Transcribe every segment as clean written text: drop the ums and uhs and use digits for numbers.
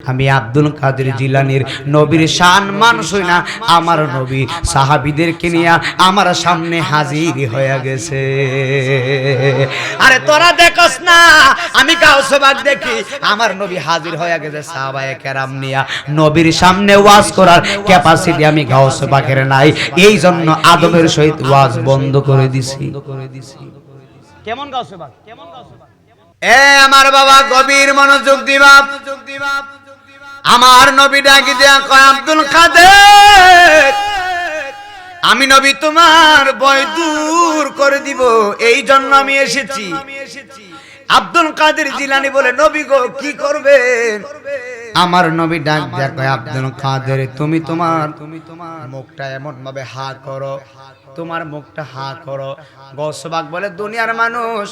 আমি আব্দুল কাদের জিলানীর নবীর শান মানুষই না, আমার নবী সাহাবীদেরকে নিয়ে আমার সামনে হাজির হয়ে গেছে। আরে তোরা দেখস না আমি গাউসবাগ দেখি, আমার নবী হাজির হয়ে গেছে সাহাবায়ে কেরাম নিয়ে। নবীর সামনে ওয়াজ করার ক্যাপাসিটি আমি গাউসবাগের নাই, এই জন্য আদবের সহিত ওয়াজ বন্ধ করে দিছি। কেমন গাউসবাগ, কেমন গাউসবাগ? এ আমার বাবা গভীর মনোযোগ দিবা। আমার নবী ডাকি দেয়া কয়, আব্দুল কাদের, আমি নবী তোমার ভয় দূর করে দিব, এই জন্য আমি এসেছি। আব্দুল কাদের জিলানী বলে, নবী গো কি করবেন? আমার নবী ডাক দেয়া কয়, আব্দুল কাদের তুমি তোমার মুখটা এমন ভাবে হা করো, তোমার মুখটা হা করো। গৌসবাগ বলে, দুনিয়ার মানুষ,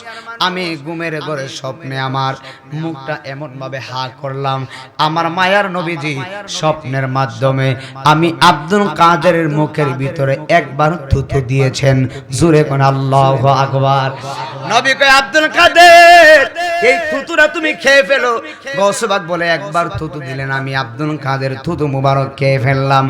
আমি ঘুমের ঘরে স্বপ্নে আমার মুখটা এমন ভাবে হা করলাম, আমার মায়ার নবীজি স্বপ্নের মাধ্যমে আমি আব্দুল কাদেরের মুখের ভিতরে একবার থুতু দিয়েছেন। জোরে কোন আল্লাহু আকবার। নবী কয়, আব্দুল কাদের এই থুতুটা তুমি খেয়ে ফেলো। গৌসবাগ বলে, একবার থুতু দিলেন, আমি আব্দুল কাদের থুতু মুবারক খেয়ে ফেললাম।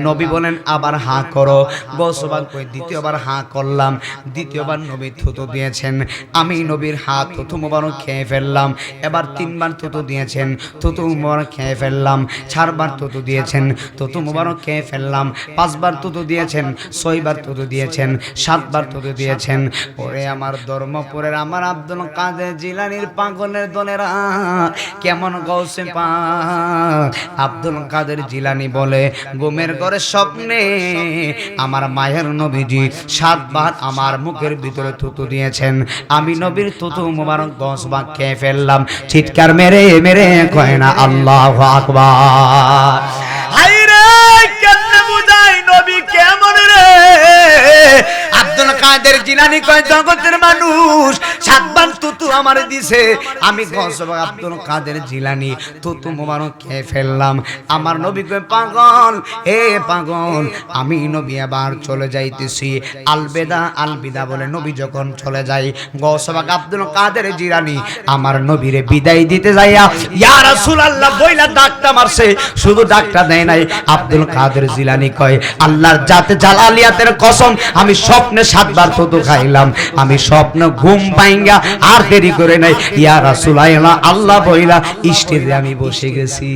নবী বলেন, আবার হা করো। গৌসবাগ কই, দ্বিতীয়বার হা করলাম। দ্বিতীয়বার নবী থুতু দিয়েছেন, আমি নবীর হাত থুতু মুবারক খেয়ে ফেললাম। এবার তিনবার থুতু দিয়েছেন, থুতু মুবারক খেয়ে ফেললাম। চারবার থুতু দিয়েছেন, থুতু মুবারক খেয়ে ফেললাম। পাঁচবার থুতু দিয়েছেন, ছয়বার থুতু দিয়েছেন, সাতবার থুতু দিয়েছেন। পরে আমার ধর্মপুরের আমার আব্দুল কাদের জিলানীর পাগলের দলেরা কেমন গৌসে পাক আব্দুল কাদের জিলানী বলে, ঘুমের ঘরে স্বপ্নে আমার মায়ের নবীজি 7 বার আমার মুখের ভিতরে থুতু দিয়েছেন, আমি নবীর থুতু মুবারক 10 বার খেয়ে ফেললাম। চিৎকার মেরে মেরে কয় না আল্লাহু আকবার। হায় রে, কেমনে বুঝাই নবী কেমন রে? আব্দুল কাদের জিলানী কয়, জগতের মানুষ 7 বার থুতু আমার দিছে, আমি গৌসবাগ আব্দুল কাদের জিলানী থুতু মুবারক খেয়ে ফেললাম। আমার নবী কয়, পাগল হে পাগল, আমি নবী আবার চলে যাইতেছি। আলবেদা আলবিদা বলে নবী যখন চলে যায়, গৌসবাগ আব্দুল কাদের জিলানী আমার নবীরে বিদায় দিতে যাইয়া ইয়া রাসূলুল্লাহ বইলা ডাকটা মারছে, শুধু ডাকটা দেয় নাই। আব্দুল কাদের জিলানী কয়, আল্লাহর জাতে জালালিয়াতের কসম, আমি স্বপ্নে 7 বার থুতু খাইলাম, আমি স্বপ্ন ঘুম ভাঙ্গা আর দেরি করে নাই ইয়া রাসূলুল্লাহ আল্লাহ বইলা স্টেজে আমি বসে গেছি।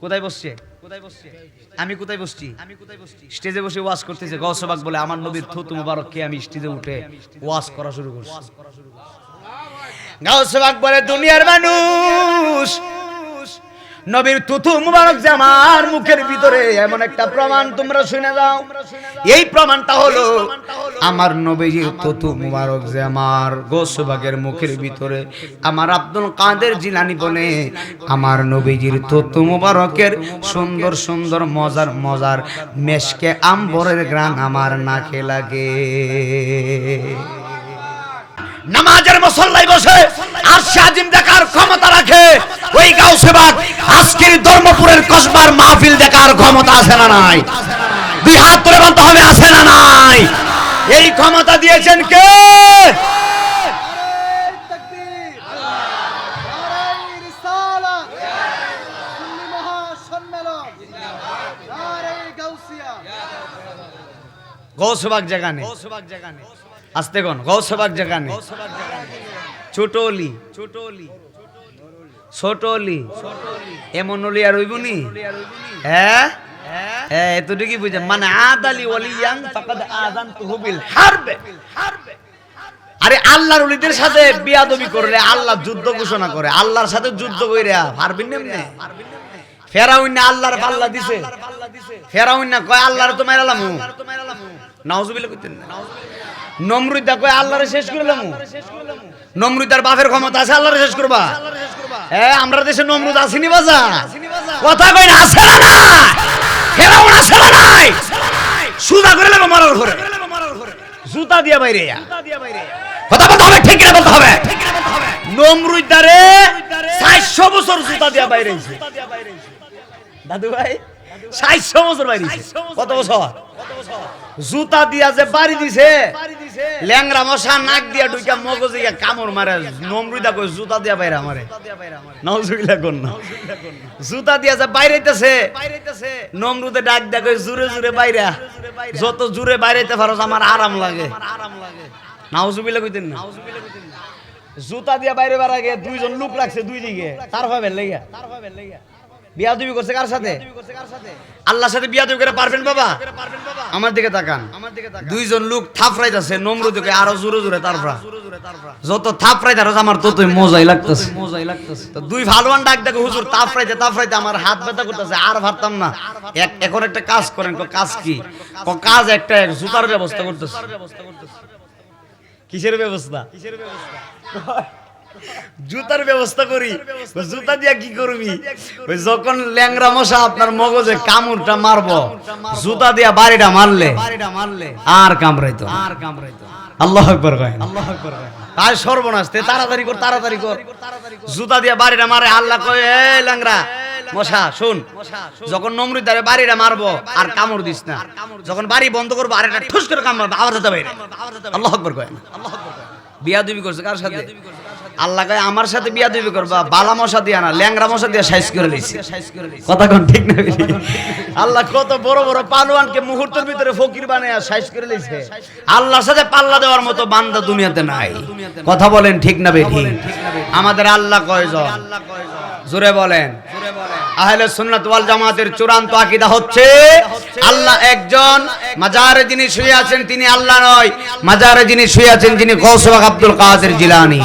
কোথায় বসছে? কোথায় বসছে? আমি কোথায় বসছি? আমি কোথায় বসছি? স্টেজে বসে ওয়াজ করতেছে। গৌসবাগ বলে, আমার নবীর থুতু মুবারক খেয়ে আমি স্টেজে উঠে ওয়াজ করা শুরু করছি। গৌসবাগ বলে, দুনিয়ার মানুষ, নবীর থুতু মুবারক যে আমার মুখের ভিতরে, এমন একটা প্রমাণ তোমরা শুনে যাও। এই প্রমাণটা হলো আমার নবীজির থুতু মুবারক যে আমার গৌসবাগের মুখের ভিতরে। আমার আব্দুল কাদের জিলানী বলে, আমার নবীজির থুতু মুবারকের সুন্দর সুন্দর মজার মজার মেশকে আম্বরের গ্রান আমার নাকে লাগে। নামাজের মুসল্লায় বসে আরশে আজিম দেখার ক্ষমতা রাখে ওই গাউসবাগ আজকের ধর্মপুরের কসবার মাহফিল দেখার ক্ষমতা আছে না নাই? 2 হাত তুলে বলতে হবে, আছে না নাই? এই ক্ষমতা দিয়েছেন কে? গৌসবাগ জায়গা নেই, আসতে কোন গৌসবাগ জায়গা নেই। ছোটলি ছোটলি ছোটলি এমন অলি আর হইবনি? হ্যাঁ হ্যাঁ, এতটুকু বুঝে, মানে আদালি ওয়ালিয়াং ফাকাদ আযানতুহু বিল হারবে। আরে আল্লাহর ওলিদের সাথে বিয়াদবি করলে আল্লাহ যুদ্ধ ঘোষণা করে, আল্লাহর সাথে যুদ্ধ কইরা পারবেন না? ফেরাউন না আল্লাহর পাল্লা দিছে, ফেরাউন না কয় আল্লাহর তো মাইরালাম, নাউজুবিল্লাহ কইতেন না। নমরুদ কয় আল্লাহরে শেষ করলাম, নমরুদার বাপের ক্ষমতা আছে আল্লাহরে শেষ করবা? হ্যাঁ, আমরা দেশে নমরুদ আসেনি বাজা, কথা কই না, আছে না না? ফেরাউন আছে না নাই? সুদা করে লাগো মারার ঘরে, জুতা দিয়া বাইরে কথা বলতে হবে, ঠিক করে বলতে হবে। নমরুদারে 400 বছর জুতা দিয়া বাইরে হইছে। দাদু ভাই 600 বছর বাইরে কত বছর জুতা দিয়া যে বাড়ি দিছে ল্যাংরা মশা নাক দিয়া ঢুকা মগজে কামড় মারে নমরুদা কই জুতা দিয়া বাইরে মারে নাউজুবিল্লাহ কোন না জুতা দিয়া যে বাইরেতেছে নমরুদে ডাক দিয়া কই জোরে জোরে বাইরে যত জোরে বাইরেতে পারোস আমার আরাম লাগে নাউজুবিল্লাহ কইতেন না জুতা দিয়া বাইরে বার আগে দুইজন লোক রাখছে দুই দিকে তার ভাবে লাইয়া বিয়াদবি করছে কার সাথে আল্লাহর সাথে বিয়াদবি করে পারবেন বাবা আমার দিকে তাকান দুইজন লোক থাপড়াইতাছে নমরুদকে আরো জোরে জোরে তারপরা যত থাপড়াইতারস আমার ততই মজাই লাগতেছে তো দুই ভালোয়ান ডাক দেখো হুজুর থাপড়াইতে আমার হাত ব্যথা করতেছে আর পারতাম না এখন একটা কাজ করেন কাজ কি কাজ একটা জুতার ব্যবস্থা করতেছে কিসের ব্যবস্থা জুতার ব্যবস্থা করি জুতা দিয়া কি করবি যখন ল্যাংরা মশা আপনার মগজে কামড়টা মারবো জুতা দিয়া বাড়িটা মারলে আর কামড়াইতো আল্লাহু আকবার কয় তাই সর্বনাশ তাড়াতাড়ি কর জুতা দিয়া বাড়িটা মারে আল্লাহ কয় এই ল্যাংরা মশা শুন যখন নমরুদারে বাড়িটা মারবো আর কামড় দিস না যখন বাড়ি বন্ধ করবো আর একটা ঠুস করে কামড় আবার যেতে বাইরে আল্লাহু আকবার কয় বিয়াদবি করছে কার সাথে আল্লাহ কয় আমার সাথে বিয়াদবি করবা বালা মশা দিয়া না ল্যাংরা মশা দিয়া সাইজ করে লইছে কথা কোন ঠিক না আল্লাহ কত বড় বড় পালোয়ানকে মুহূর্তের ভিতরে ফকির বানায়া সাইজ করে লইছে আল্লাহর সাথে পাল্লা দেওয়ার মতো বান্দা দুনিয়াতে নাই কথা বলেন ঠিক না বেঠিক আমাদের আল্লাহ কয়জন জোরে বলেন আহলে সুন্নাত ওয়াল জামাতের চূড়ান্ত আকীদা হচ্ছে আল্লাহ একজন মাজারে যিনি শুয়ে আছেন তিনি আল্লাহ নয় মাজারে যিনি শুয়ে আছেন যিনি গৌস পাক আব্দুল কাদের জিলানী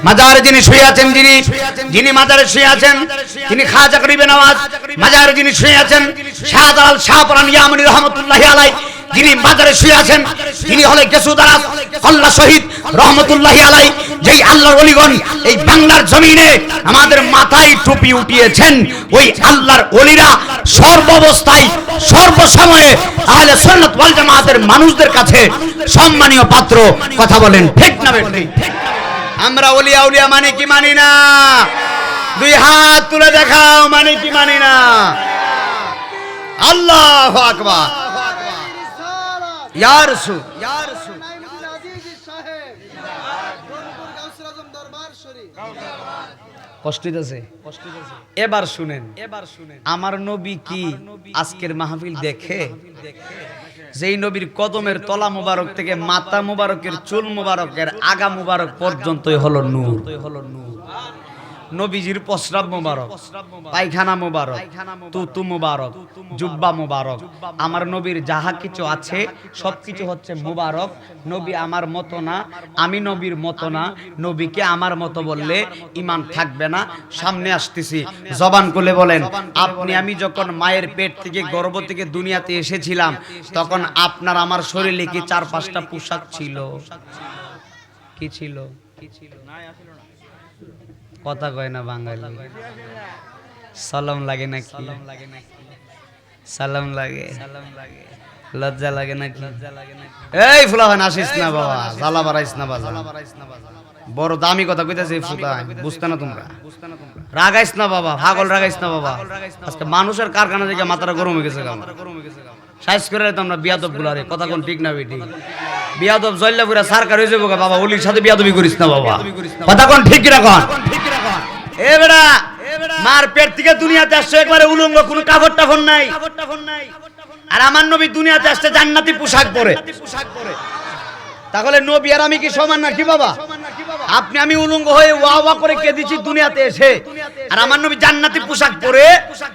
মাজারে যিনি শুয়ে আছেন যিনি মাজারে শুয়ে আছেন তিনি খাজা গরিবে নওয়াজ মাজারে যিনি শুয়ে আছেন শাহজালাল শাহপরান ইয়ামানি রহমাতুল্লাহি আলাইহি যিনি মাজারে শুয়ে আছেন তিনি হলেন কেসুদারাজ কল্লা শহীদ রহমাতুল্লাহি আলাইহি যেই আল্লাহর ওলিগণ এই বাংলার জমিনে আমাদের মাথায় টুপি উঠিয়েছেন ওই আল্লাহর ওলিরা সর্বাবস্থায় সর্বসময়ে আহলে সুন্নাত ওয়াল জামাতের মানুষদের কাছে সম্মানীয় পাত্র কথা বলেন ঠিক না বেঠিক আমরা ওলি আউলিয়া মানে কি মানি না দুই হাত তুলে দেখাও মানে কি মানি না আল্লাহু আকবার ইয়া রাসূল কষ্ট হইতাছে এবার শুনেন আমার নবী কি আজকের মাহফিল দেখে যেই নবীর কদমের তলা মুবারক থেকে মাথা মুবারকের চুল মুবারকের আগা মুবারক পর্যন্তই হলো নূর নবীজির প্রস্রাব মুবারক পায়খানা মুবারক তুতু মুবারক জুব্বা মুবারক আমার নবীর যাহা কিছু আছে সবকিছু হচ্ছে মুবারক নবী আমার মতো না আমি নবীর মতো না নবীকে আমার মতো বললে ঈমান থাকবে না সামনে আসতেছি জবান খুলে বলেন আপনি আমি যখন মায়ের পেট থেকে গর্ভ থেকে দুনিয়াতে এসেছিলাম তখন আপনার আমার শরীরে কি 4-5টা পোশাক ছিল কি ছিল কথা কয় না বাঙালি সালাম লাগে নাকি সালাম লাগে লজ্জা লাগে নাকি এই ফুলাহান আসিস না বাবা জ্বালা বাড়াইস না বাবা বড় দামি কথা কইতাছে ফুটা বুঝতে না তোমরা রাগাইস না বাবা পাগল রাগাইস না বাবা আজকে মানুষের কারখানা থেকে মাথাটা গরম হয়ে গেছে সাইজ করে তোমরা বিয়াদব গুলারে কথা কোন ঠিক না বেটি বিয়াদব জল্লাপুরা সরকার হয়ে যাবো বাবা ওলির সাথে বিয়াদবি করিস না বাবা কথা কোন ঠিক রাখন এ বেটা মার পেট থেকে দুনিয়াতে আসছে একবারে উলঙ্গ কোনো কাপড় টাফন নাই আর আমার নবী দুনিয়াতে আসছে জান্নাতি পোশাক পরে তাহলে নবী আর আমি কি সমান নাকি বাবা আপনি আমি উলঙ্গ হয়ে ওয়া ওয়া করে কেঁদেছি দুনিয়াতে এসে আর আমার নবী জান্নাতি পোশাক পরে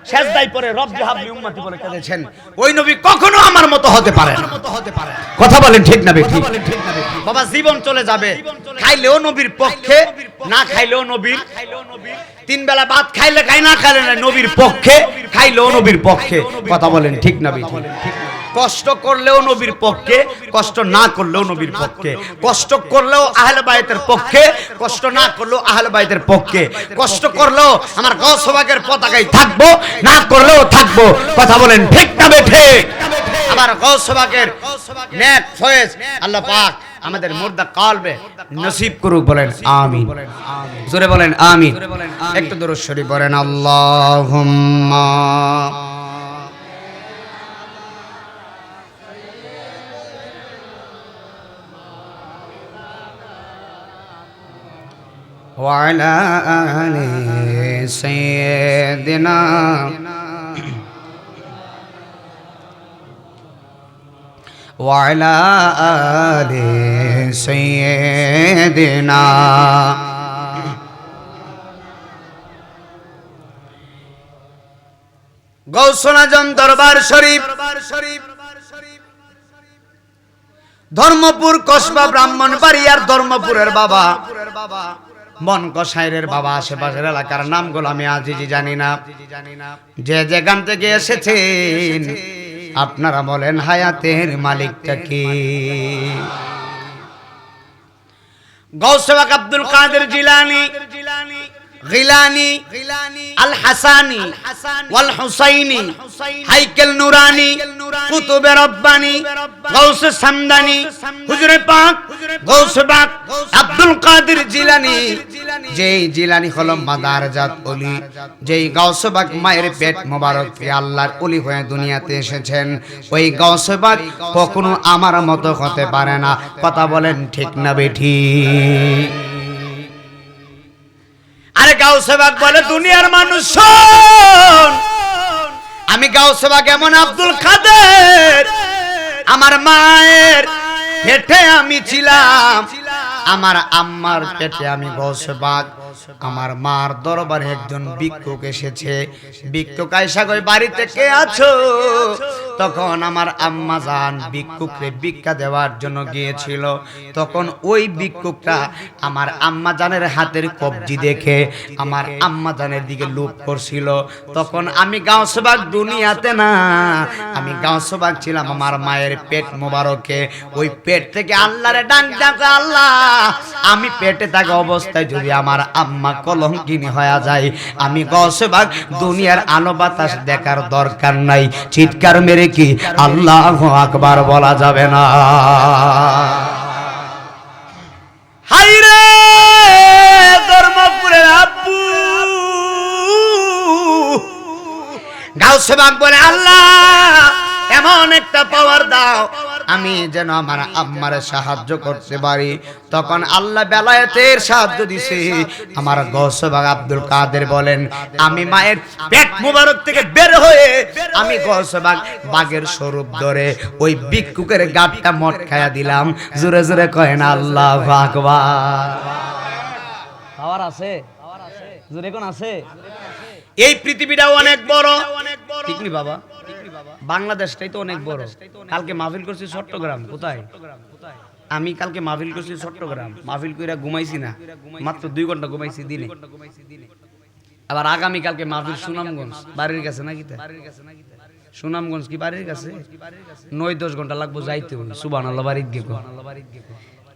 সেজদায় পরে রব্বি হাবলি উম্মতি বলে কেঁদেছেন ওই নবী কখনো আমার মতো হতে পারে না কথা বলেন ঠিক না বেঠিক বাবা জীবন চলে যাবে খাইলেও নবীর পক্ষে না খাইলেও নবীর তিন বেলা ভাত খাইলে খাই না খাইলে না নবীর পক্ষে খাইলেও নবীর পক্ষে কথা বলেন ঠিক না বেঠিক কষ্ট করলেও নবীর পক্ষে কষ্ট না করলেও নবীর পক্ষে কষ্ট করলেও আহলে বাইতের পক্ষে কষ্ট না করলেও আহলে বাইতের পক্ষে কষ্ট করলেও আমার গাউস পাকের পতাকায় থাকবো না করলেও থাকবো কথা বলেন ঠিক না বেঠিক আমার গাউস পাকের নেক ফয়েজ আল্লাহ পাক আমাদের মুর্দা কলবে নসিব করুক বলেন আমিন জোরে বলেন আমিন একটু দরুদ শরীফ পড়েন আল্লাহুম্মা وعلى آل سيدنا وعلى آل سيدنا গৌসুল আজম দরবার শরীফ ধর্মপুর কসবা ব্রাহ্মণবাড়িয়ার ধর্মপুরের বাবা মন কসাইরের বাবা আশেপাশের এলাকার নামগুলো আমি আজিজি জানি না। যে যেখান থেকে এসেছেন আপনারা বলেন হায়াতের মালিকটা কি? গৌস পাক আব্দুল কাদের জিলানী গিলানী আল হাসানি ওয়াল হুসাইনি হাইকেল নুরানি কুতুবে রব্বানি গৌস সামদানি হুজুরে পাক গৌস পাক আব্দুল কাদের জিলানী। যেই জিলানী হলো মাদারজাত ওলি, যেই গৌস পাক মায়ের পেট মোবারক থেকে আল্লাহর ওলি হয়ে দুনিয়াতে এসেছেন, ওই গৌস পাক কখনো আমার মতো হতে পারে না। কথা বলেন ঠিক না বেঠিক? আরে গাউসে পাক বলে দুনিয়ার মানুষ শোন, আমি গাউসে পাক এমন আব্দুল কাদের, আমার মায়ের পেটে আমি ছিলাম, আমার আম্মার পেটে আমি গাউসে পাক। আমার মার দরবারে একজন ভিক্ষুক এসেছে। ভিক্ষুক আয়েশা কই বাড়িতে কে আছো? তখন আমার আম্মা জান ভিক্ষুককে ভিক্ষা দেওয়ার জন্য গিয়েছিল। তখন ওই ভিক্ষুকটা আমার আম্মা জানের হাতের কবজি দেখে আমার আম্মা জানের দিকে লোভ করছিল। তখন আমি গাউসে পাক দুনিয়াতে না, আমি গাউসে পাক ছিলাম আমার মায়ের পেট মোবারকে। ওই পেট থেকে আল্লাহরে ডাক ডাকা, আল্লাহ আমি পেটে থাকা অবস্থায় যদি আমার আম্মা কলঙ্কিনী হয়ে যায়, আমি গাউসে পাক দুনিয়ার আলো বাতাস দেখার দরকার নাই। চিৎকার মেরে কি আল্লাহু আকবার বলা যাবে না? হায়রে ধর্মপুরের আব্বু গাউসে পাক বলে আল্লাহ এমন একটা পাওয়ার দাও আমি যেন আমার আম্মারে সাহায্য করতে পারি। তখন আল্লাহ বেলায়েতের সাহায্য দিছে। আমার গাউসে পাক আব্দুল কাদের বলেন আমি মায়ের পেট মোবারক থেকে বের হয়ে আমি গাউসে পাক বাগের স্বরূপ ধরে ওই ভিক্ষুকের গাঁটটা মটকায়া দিলাম। জোরে জোরে কয় না আল্লাহু আকবার। পাওয়ার আছে, জোরে কোন আছে? এই পৃথিবীটা অনেক বড়, ঠিক নি বাবা? বাংলাদেশটাই তো অনেক বড়। কালকে মাহফিল করছি চট্টগ্রাম। কোথায়? আমি কালকে মাহফিল করছি চট্টগ্রাম। মাহফিল কইরা ঘুমাইছি না, মাত্র 2 ঘন্টা ঘুমাইছি দিনে। আবার আগামী কালকে মাহফিল সুনামগঞ্জ, বাড়ির কাছে নাকি? সুনামগঞ্জ কি বাড়ির কাছে? 9-10 ঘন্টা লাগবো যাইতে। সুবহানাল্লাহ, বাড়ির গিয়ে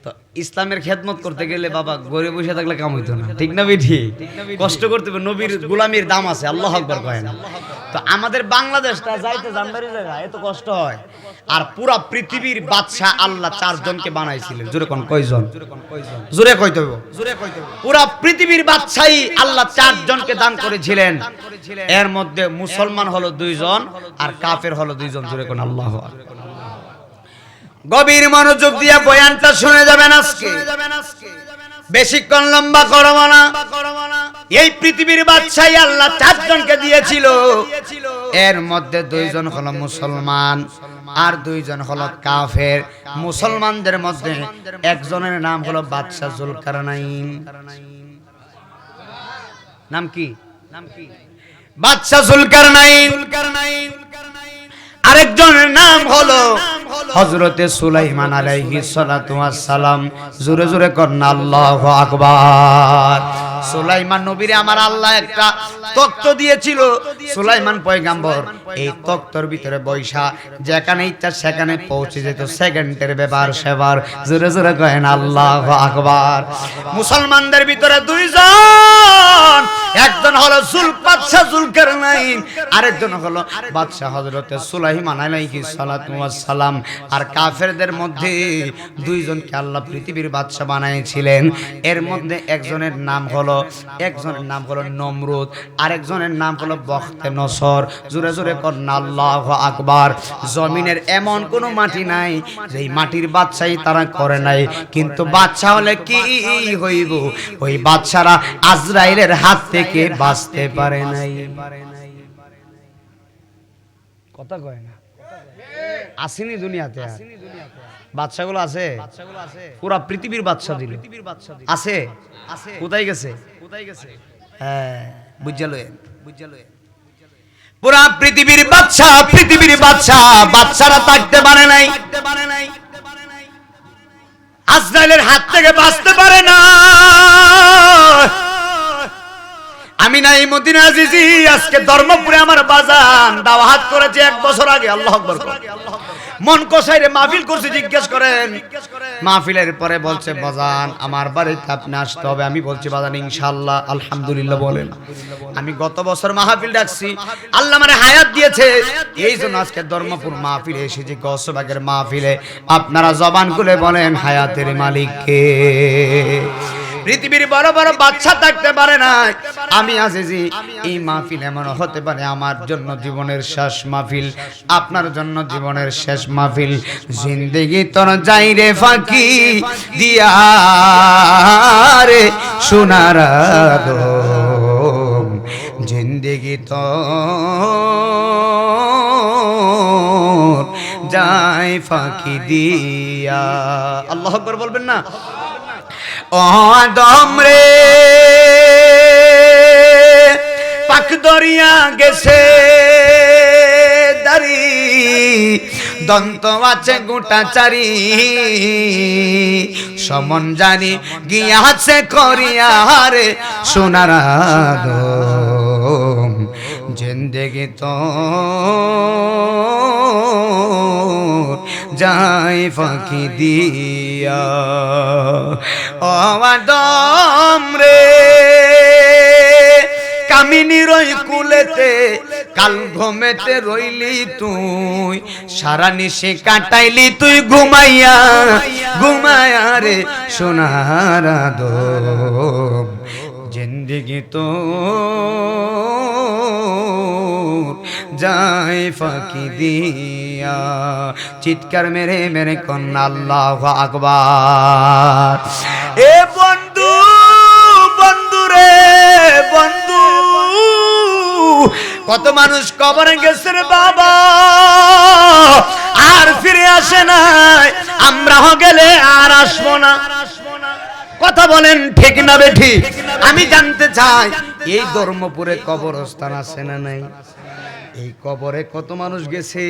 তো ইসলামের খেদমত করতে গেলে বাবা ঘরে বসে থাকলে কাম হইতো না, ঠিক না বেঠি? কষ্ট করতে হবে। নবীর গোলামির দাম আছে, আল্লাহু আকবার কয় না? তো আমাদের বাংলাদেশটা যাইতে জানবারি জায়গা এত কষ্ট হয়। আর পুরা পৃথিবীর বাদশা আল্লাহ 4 জনকে বানাইছিলেন। জোরে কোন কয়জন? জোরে কইতে হবে। পুরা পৃথিবীর বাদশাই আল্লাহ 4 জনকে দান করেছিলেন। এর মধ্যে মুসলমান হলো 2 জন আর কাফের হলো 2 জন। জোরে কোন আল্লাহু আকবার। গভীর মনোযোগ দিয়ে বয়ানটা শুনে যাবেন আজকে, বেশিক্ষণ লম্বা করব না। এই পৃথিবীর বাদশাহী আল্লাহ 4 জনকে দিয়েছিল। এর মধ্যে 2 জন হলো মুসলমান আর 2 জন হলো কাফের। মুসলমানদের মধ্যে একজনের নাম হলো বাদশাহ জুলকারনাইন। নাম কি? বাদশাহ জুলকারনাইন। আরেকজনের নাম হলো হযরতে সুলাইমান আলাইহিস সালাতু ওয়াস সালাম। জোরে জোরে করেন আল্লাহু আকবার। সুলাইমান নবীরে আমার আল্লাহ একটা তখ্ত দিয়েছিল। সুলাইমান পয়গাম্বর এই তখ্তর ভিতরে বৈশা যেখানে ইচ্ছা সেখানে পৌঁছে যেত, সেকেন্ডের ব্যাপার সেবার। জোরে জোরে করেন আল্লাহু আকবার। মুসলমানদের ভিতরে 2 জন, একজন হলো জুলফাত বাদশা জুলকারনাইন, আরেকজন হলো বাদশা হযরতে সুলাইমান আলাইহিস সালাতু ওয়াস সালাম। আর কাফেরদের মধ্যে দুইজনকে আল্লাহ পৃথিবীর বাদশা বানাইছিলেন। এর মধ্যে একজনের নাম হলো নমরুদ, আরেকজনের নাম হলো বখতে নসর। জোরে জোরে কন্না আল্লাহু আকবার। জমিনের এমন কোনো মাটি নাই যেই মাটির বাদশাই তারা করে নাই, কিন্তু বাদশা হলে কি হইব, ওই বাদশারা আজরাইলের হাত থেকে বাঁচতে পারে নাই। কথা কয় না, আসেনি দুনিয়াতে বাদশাগুলো আছে, পুরা পৃথিবীর বাদশা দিল আছে, কোথায় গেছে? হ্যাঁ বুঝালেন, পুরা পৃথিবীর বাদশা, বাদশারা থাকতে পারে নাই, আজরাইলের হাত থেকে বাঁচতে পারে না। আমি নাই মদিনা আজিজি আজকে ধর্মপুরে আমার বাজান দাওয়াত করেছে 1 বছর আগে। আল্লাহু আকবার। মন কষাইরে মাহফিল করছে, জিজ্ঞেস করেন। মাহফিলের পরে বলছে বাজান আমার বাড়িতে আপনি আসতে হবে। আমি বলছি বাজান ইনশাআল্লাহ। আলহামদুলিল্লাহ বলেন। আমি গত বছর মাহফিল ডাকছি, আল্লাহ আমারে হায়াত দিয়েছে, এই জন্য আজকে ধর্মপুর মাহফিলে এসেছি, গৌসবাগের মাহফিলে। আপনারা জবান খুলে বলেন হায়াতের মালিক কে? পৃথিবীর বড় বড় বাদশা থাকতে পারে না, আমি আজিজি এই মাহফিল এমন হতে পারে আমার জন্য জীবনের শেষ মাহফিল, আপনার জন্য জীবনের শেষ মাহফিল। জিন্দেগি তোর যাই রে ফাঁকি দিয়া রে সোনার আদম, জিন্দেগি তোর যাই ফাঁকি দিয়া। আল্লাহু আকবার বলবেন না? ও আদম রে পাক দরিয়া গেছে দারি, দন্ত আছে গোটা চারি, সমন জানি গিয়াছে করিয়া রে সোনার আদম, জিন্দেগি তো যাই ফাঁকি দিয়া। ও আদম রে কামিনীর ওই কুলেতে কাল ঘুমেতে রইলি তুই, সারা নিশে কাটাইলি তুই ঘুমাইয়া ঘুমায়া রে সোনার আদম, জিন্দেগি তো যাই ফাঁকি দিয়া। চিৎকার মেরে মেরে কন্যা আল্লাহু আকবার। এ বন্ধু বন্ধু রে বন্ধু, কত মানুষ কবরে গেছে রে বাবা, আর ফিরে আসে না, আমরা গেলে আর আসবো না। কথা বলেন ঠিক না বেঠিক? আমি জানতে চাই এই ধর্মপুরে কবরস্থান আছে না নাই? এই কবরে কত মানুষ গেছে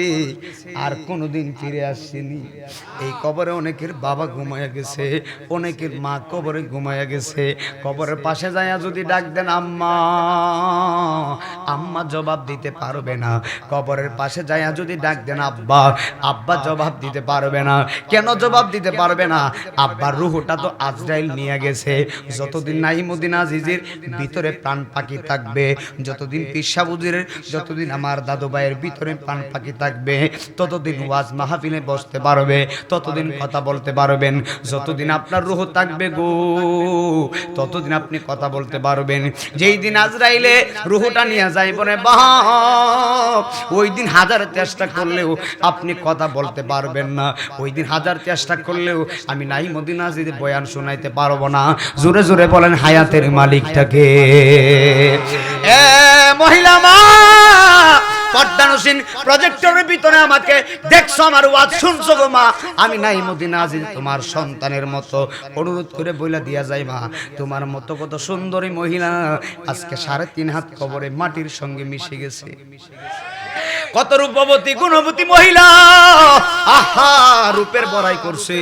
আর কোনোদিন ফিরে আসেনি। এই কবরে অনেকের বাবা ঘুমায়া গেছে, অনেকের মা কবরে ঘুমায়া গেছে। কবরের পাশে যায়া যদি ডাক দেন আম্মা, আম্মা জবাব দিতে পারবে না। কবরের পাশে যায়া যদি ডাক দেন আব্বা, আব্বা জবাব দিতে পারবে না। কেন জবাব দিতে পারবে না? আব্বার রূহটা তো আজরাইল নিয়ে গেছে। যতদিন নাইমুদ্দিন আজিজির ভিতরে প্রাণ পাখি থাকবে, যতদিন পিসা বুজিরের, যতদিন আমার দাদু ভাইয়ের ভিতরে প্রাণ পাখি থাকবে, ততদিন ওয়াজ মাহফিলে বসতে পারবে, ততদিন কথা বলতে পারবেন। যতদিন আপনার রূহ থাকবে গো, ততদিন আপনি কথা বলতে পারবেন। যেই দিন আজরাইলে রূহটা নিয়ে যাইবনে বাপ, ওই দিন হাজার চেষ্টা করলেও আপনি কথা বলতে পারবেন না। ওই দিন হাজার চেষ্টা করলেও আমি নাইমুদ্দিন আজিজের বয়ান শোনাইতে পারবো না। জোরে জোরে বলেন হায়াতের মালিকটাকে। এ মহিলা মা, পর্দানসীন প্রজেক্টরের ভিতরে আমাকে দেখছো, আমার ওয়াজ শুনছো গো মা, আমি নাইমুদ্দিন আজিজ তোমার সন্তানের মতো অনুরোধ করে বইলা দিয়া যাই মা, তোমার মতো কত সুন্দরী মহিলা আজকে 3.5 হাত কবরে মাটির সঙ্গে মিশে গেছে। কত রূপবতী গুণবতী মহিলা আহা রূপের বড়াই করছে,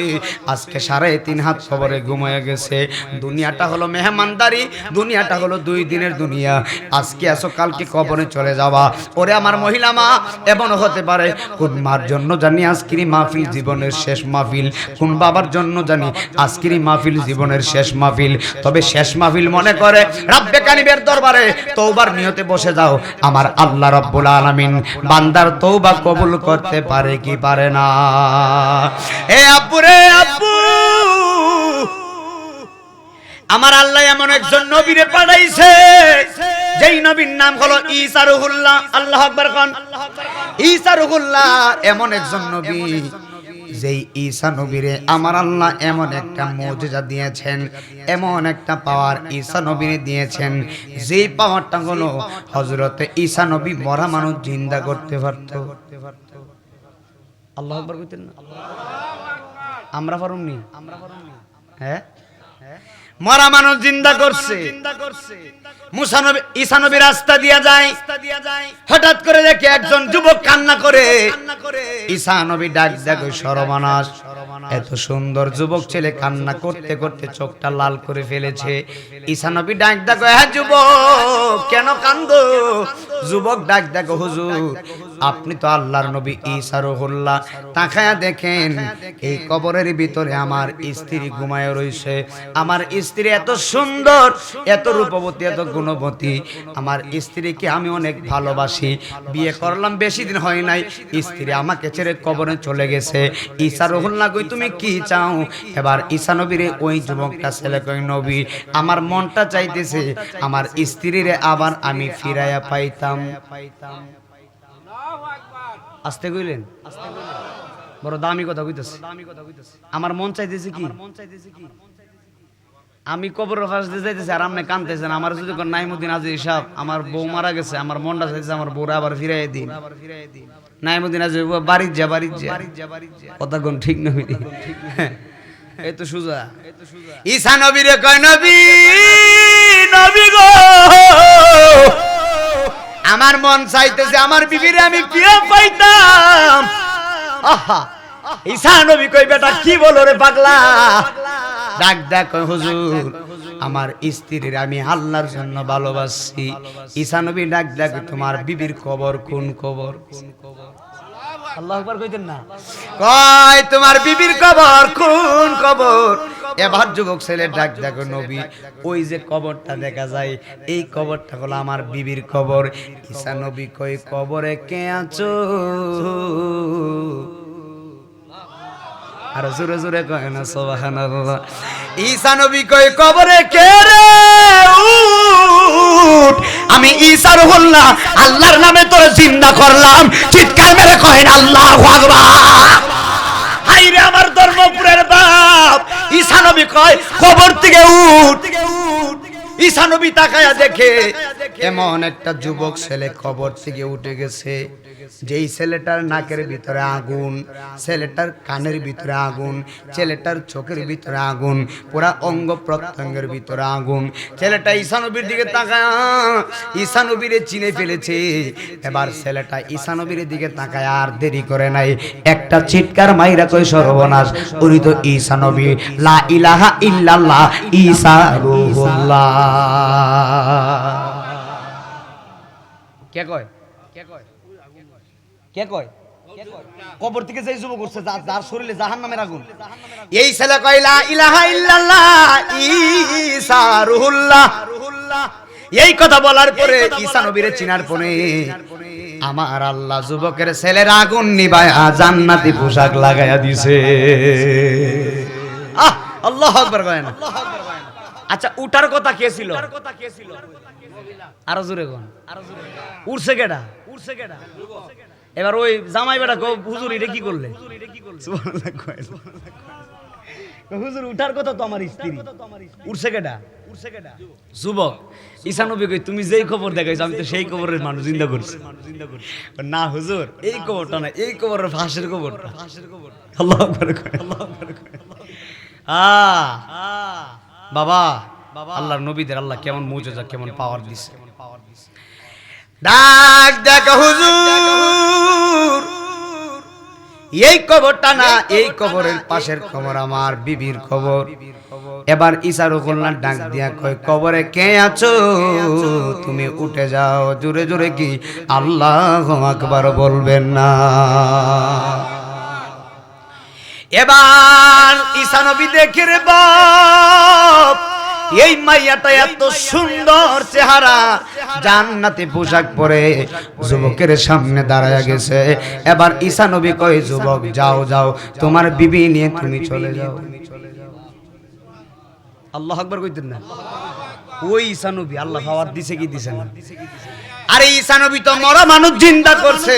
আজকে 3.5 হাত কবরে ঘুমিয়ে গেছে। দুনিয়াটা হলো মেহমানদারি, দুনিয়াটা হলো 2 দিনের দুনিয়া। আজকে আসো কালকে কবরে চলে যাওয়া। ওরে আমার মহিলা মা, এমন হতে পারে কোন মার জন্য জানি আজকের মাহফিল জীবনের শেষ মাহফিল, কোন বাবার জন্য জানি আজকের মাহফিল জীবনের শেষ মাহফিল। তবে শেষ মাহফিল মনে করে রব্বে কারিমের দরবারে তওবার নিয়তে বসে যাও। আমার আল্লাহ রাব্বুল আলামিন বান্দার তওবা কবুল করতে পারে কি পারে না? এ আব্বু রে আব্বু, আমার আল্লাহ এমন একজন নবীরে পাঠাইছে যেই নবীর নাম হলো ঈসা রূহুল্লাহ। আল্লাহু আকবার কোন। ঈসা রূহুল্লাহ এমন একজন নবী, যেই ঈসা নবীরে আমার আল্লাহ এমন একটা মুজিজা দিয়েছেন, এমন একটা পাওয়ার ঈসা নবীরে দিয়েছেন, যেই পাওয়ারটা হলো হযরতে ঈসা নবী মরা মানুষ জিন্দা করতে পারত। আল্লাহু আকবার কইতেন না? আমরা পারুমনি? হ্যাঁ, মরা মানুষ জিন্দা করছে। মুসা নবী ঈসা নবী রাস্তা দিয়া যায়, হঠাৎ করে দেখে একজন যুবক কান্না করে। ঈসা নবী ডাক দেখো সর্বনাশ, এত সুন্দর যুবক ছেলে কান্না করতে করতে চোখটা লাল করে ফেলেছে। ঈসা নবী ডাক দেখো, হ্যাঁ যুবক কেন কান্দো? যুবক ডাক দেখো, হুজুর আপনি তো আল্লাহর নবী ঈসা রূহুল্লাহ, তাকায়া দেখেন এই কবরের ভিতরে আমার স্ত্রী ঘুমায় রইছে। আমার স্ত্রী এত সুন্দর, এত রূপবতী, এত গুণবতী। আমার স্ত্রীকে আমি অনেক ভালোবাসি, বিয়ে করলাম বেশি দিন হয় নাই, স্ত্রী আমাকে ছেড়ে কবরে চলে গেছে। ঈসা রূহুল্লাহ কই তুমি কি চাও? এবার ঈসা নবীরে ওই যুবকটা ছেলে কই, নবী আমার মনটা চাইতেছে আমার স্ত্রীরে আবার আমি ফিরাইয়া পাইতাম। আস্তে কইলেন, বড় দামি কথা কইতেছে। আমার মন চাইতেছে কি? আমি কবরের পাশে দিয়ে যাইতেছি আর আপনি কাঁদতেছেন। আমার যদি নাইমুদ্দিন আজি সাহেব, আমার বউ মারা গেছে, আমার মনটা চাইতেছে আমার বউরা আবার ফিরাই দিন। নাইমুদ্দিন আজি বাড়ির যা, বাড়ির যা, কথা কোন ঠিক নয়। এই তো সুজা। ঈসা নবীরে কয়, নবী নবী গো, আমার মন চাইতেছে আমার বিবিরে আমি ফিরে পাইতাম। আহা, ঈসা নবী কই, বেটা কি বলো রে পাগলা? ডাক ডাক হুজুর আমার স্ত্রীর আমি আল্লাহর জন্য ভালোবাসি। ঈসা নবী ডাক ডাক, তোমার বিবির কবর কোন কবর? আল্লাহু আকবার কইতেন না? কয় তোমার বিবির কবর কোন কবর? এবার যুবক ছেলে ডাক ডাক, নবী ওই যে কবরটা দেখা যায় এই কবরটা হলো আমার বিবির কবর। ঈসা নবী কই, কবরে কে আছো? আর জোরে জোরে কয় না সুবহানাল্লাহ। ঈসা নবী কই, কবরে কে রে? আমি ঈসা রূহুল্লাহ আল্লাহর নামে তোরে জিন্দা করলাম। চিৎকার মেরে কয় না আল্লাহু আকবার। হাইরে আমার ধর্মপুরের বাপ। ঈসা নবী কয়, কবর থেকে উঠ। ঈসা নবী তাকায়া দেখে এমন একটা যুবক ছেলে কবর থেকে উঠে গেছে, যেই ছেলেটার নাকের ভিতরে আগুন, ছেলেটার কানের ভিতরে আগুন, ছেলেটার চোখের ভিতরে আগুন, পুরা অঙ্গ প্রত্যঙ্গের ভিতরে আগুন। ছেলেটা ঈসা নবীর দিকে তাকায় ঈসা নবীরে চিনে ফেলেছে। এবার ছেলেটা ঈসা নবীর দিকে তাকায় আর দেরি করে নাই, একটা চিৎকার মাইরা কই সর্বনাশ, উনি তো ঈসা নবী, লা ইলাহা ইল্লাল্লাহ ঈসা রূহুল্লাহ। কে কয়? কে কয়? কে কয়? কবর থেকে যে যুবক করছে যার শরীরে জাহান্নামের আগুন, এই ছেলে কয় লা ইলাহা ইল্লাল্লাহ ঈসা রূহুল্লাহ। এই কথা বলার পরে ঈসা নবীরে চিনার পরে আমার আল্লাহ যুবকের ছেলের আগুন নিভায়া জান্নাতি পোশাক লাগায়া দিছে। আল্লাহু আকবার কয় না? আচ্ছা উঠার কথা কে ছিল? আরো জোরে কোন? উঠছে কেডা? এবার ওই জামাই বেটা হুজুর এটা কি করলে? হুজুর উঠার কথা তো আমার স্ত্রী, উঠছে কেডা? যুবক। ঈসা নবী কই, তুমি যেই খবর দেখাইছো আমি তো সেই খবরের মানুষ জিন্দা করছি। না হুজুর এই খবরটা না, এই খবরের ফাঁসের খবরটা। আল্লাহু আকবার কয়, আল্লাহু আকবার কয়। বাবা আল্লাহর নবীদের আল্লাহ কেমন মুজিজা, কেমন পাওয়ার দিছে। ডাক ডাক হুজুর এই কবরটা না, এই কবরের পাশের কবর আমার বিবির কবর। এবার ইশারা করলাম, ডাক দিয়া কয়, কবরে কে আছো? তুমি উঠে যাও। জোরে জোরে কি আল্লাহু আকবার বলবেন না? এবার ঈসা নবী দেখে রে বাপ, এই মাইয়াটা এত সুন্দর চেহারা, জান্নাতি পোশাক পরে যুবকের সামনে দাঁড়ায় গেছে। এবার ঈসা নবী কয়, যুবক যাও যাও, তোমার বিবি নিয়ে তুমি চলে যাও। আল্লাহু আকবার কইতেন না? ওই ঈসা নবী আল্লাহ পাওয়ার দিছে কি দিছে না? আরে ঈসা নবী তো মরা মানুষ জিন্দা করছে।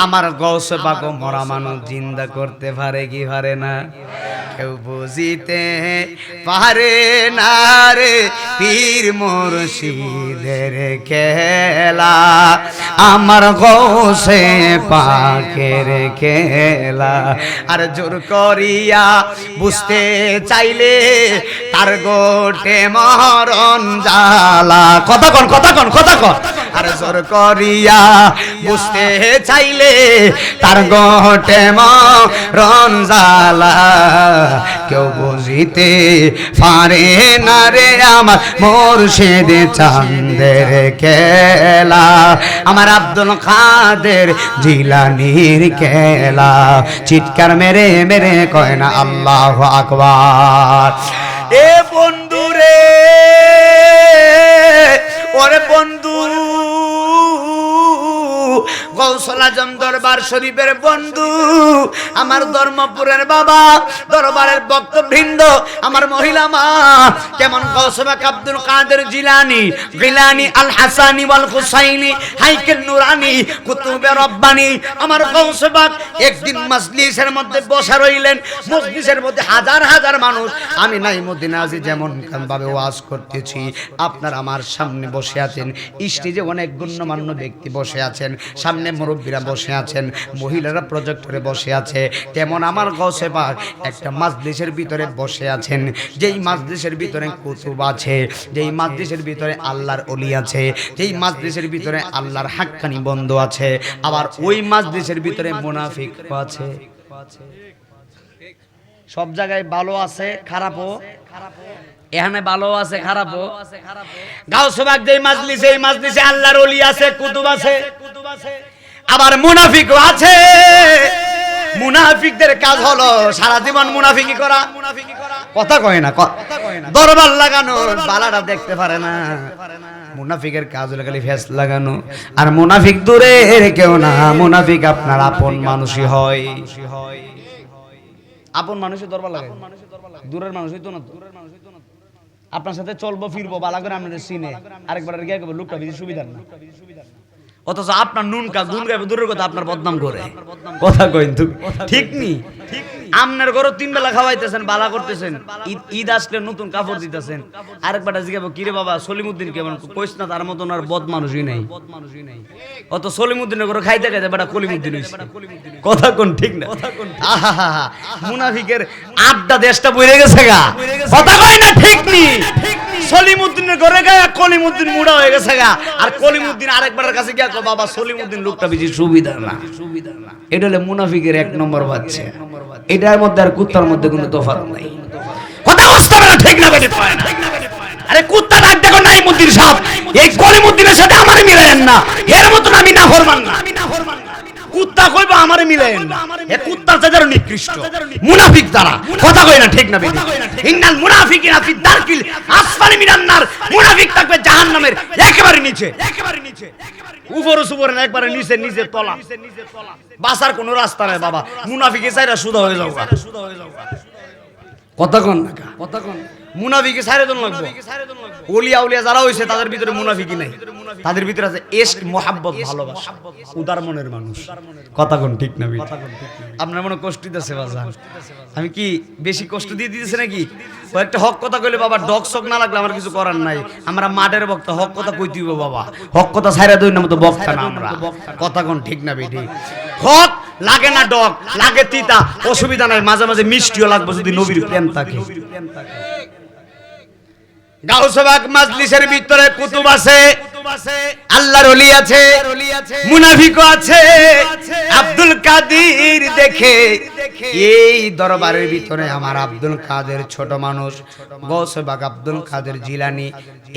আমার গৌসে পাক মরা মানুষ জিন্দা করতে পারে কি পারে না? কেউ বুঝিতে পারে না রে পীর মুর্শিদের খেলা, আমার গৌসে পাকের খেলা। আর জোর করিয়া বুঝতে চাইলে তার গোটে মরণ জ্বালা। কথা কন, কথা কন, কথা কন। আর জোর করিয়া বুঝতে চাইলে তার গোটে মরণ জ্বালা, কেউ বুঝিতে পারে না রে আমার মুর্শিদ চাঁদের খেলা, আমার আব্দুল কাদের জিলানীর খেলা। চিৎকার মেরে মেরে কয় না আল্লাহু আকবার। এ বন্ধু রে, ওরে বন্ধু, গৌসুল আজম দরবার শরীফের বন্ধু, আমার ধর্মপুরের বাবা, দরবারের ভক্তবৃন্দ, আমার মহিলা মা, কেমন গৌস পাক আব্দুল কাদের জিলানী, গিলানী, আল হাসানি ওয়াল হুসাইনি, হাইকেল নুরানি, কুতুবে রব্বানি, আমার গৌস পাক একদিন মজলিসের মধ্যে বসা রইলেন। মজলিসের মধ্যে হাজার হাজার মানুষ, আমি নাই মদিনা আজি যেমন ভাবে ওয়াজ করতেছি, আপনার আমার সামনে বসে আছেন, স্টেজে অনেক গণ্যমান্য ব্যক্তি বসে আছেন, সামনে মুরব্বীরা বসে আছেন, মহিলারা প্রজেক্টরে বসে আছে, তেমন আমার গৌসে পাক একটা মাজলিসের ভিতরে বসে আছেন। যেই মাজলিসের ভিতরে কুতুব আছে, যেই মাজলিসের ভিতরে আল্লাহর ওলি আছে, যেই মাজলিসের ভিতরে আল্লাহর হাক্কানি বন্ধু আছে, আবার ওই মাজলিসের ভিতরে মুনাফিক আছে। সব জায়গায় ভালো আছে, খারাপও, এখানে ভালো আছে, খারাপও। গাউস পাক যেই মাজলিসে, এই মাজলিসে আল্লাহর ওলি আছে, কুতুব আছে, আবার মুনাফিকও আছে। মুনাফিকদের কাজ হলো সারা জীবন মুনাফিকি করা। কথা কয় না, দরবার লাগানো, বালাটা দেখতে পারে না। মুনাফিকের কাজ হলো খালি ফেস লাগানো। আর মুনাফিক দূরের কেউ না, মুনাফিক আপনার আপন মানুষই হয়। আপন মানুষই দরবার লাগায়, দূরের মানুষই তো না। আপনার সাথে চলবো ফিরবো বালা করে আপনাদের সিনে, আরেকবার গিয়ে লোকটা বেশি সুবিধা না, অথচ আপনার নুন কা গুন গাইবে দূরের কথা আপনার বদনাম করে। কথা কইন তো ঠিক নি? আপনার ঘরে 3 বেলা খাওয়াইতেছেন, বালা করতেছেন, ঈদ আসলে নতুন কাপড় দিতেছেন, আরেকবার জিগাবো কিরে বাবা সলিমউদ্দিন কেমন, কইস না তার মতন আর বদ মানুষই নাই। অত সলিমউদ্দিনের ঘরে খাইতে খাইতে বেটা কলিমউদ্দিন হইছে। কথা কোন ঠিক না? আহা, মুনাফিকের আড্ডা দেশটা বইরে গেছে গা। কথা কই না ঠিক নি? সলিমউদ্দিনের ঘরে গায়া কলিমউদ্দিন মুড়া হয়ে গেছে গা, আর কলিমউদ্দিন আরেকবারের কাছে গিয়া কয় বাবা সলিমউদ্দিন লোকটা বেশি সুবিধা না। এটা হলো মুনাফিকের 1 নম্বর বাচ্চা। এটার মধ্যে আর কুত্তার মধ্যে কোনো তফাৎ নাই। কথা বুঝতে পারে ঠিক না? বেশি পায় না। আরে কুত্তা ডাক দেখো নাই মুদ্দিন সাহেব, এই কলিমউদ্দিনের সাথে আমারে মিলায়েন না, এর মতন আমি না ফরমান না। কুত্তা কইবা আমারে মিলায়েন না, এ কুত্তার চেয়ে নিকৃষ্ট মুনাফিক তারা। কথা কই না ঠিক না? বেশি ইন্নাল মুনাফিকিনা ফি দারকিল আসফালি মিনান নার, মুনাফিক থাকবে জাহান্নামের একেবারে নিচে, একেবারে নিচে, উপরে সুপরে না, একবারে নিচে, নিচে তলা। বাঁচার কোনো রাস্তা নাই বাবা, মুনাফিকে চাইরা সুদা হয়ে যাও। কথা কন না, কথা কন। মুনাফিকে সাইরে জন লাগবে। ওলিয়া উলিয়া যারা হইছে তাদের ভিতরে মুনাফিকি নাই, তাদের ভিতরে আছে ইশক, মোহাব্বত, ভালোবাসা, উদার মনের মানুষ। কথা কোন ঠিক না? আপনার মনে কষ্ট দিতেছে বাজান? আমি কি বেশি কষ্ট দিয়ে দিতেছে নাকি? একটা হক কথা কইলে বাবা ডক শক না লাগলে আমার কিছু করার নাই। আমরা মাঠের বক্তা, হক কথা কইতে হইব বাবা। হক কথা ছাইরা দই না মতো বক্তা না আমরা। কথা কোন ঠিক না বেটি? হক লাগে না ডক, লাগে তিতা, অসুবিধা নাই, মাঝে মাঝে মিষ্টিও লাগবে যদি নবীর প্রেম থাকে। গাউস পাক মাজলিসের ভিতরে কুতুব আছে, আল্লাহর ওলি আছে, মুনাফিকও আছে। আব্দুল কাদের দেখে এই দরবারের ভিতরে আমার আব্দুল কাদের ছোট মানুষ গৌসে পাক আব্দুল কাদের জিলানী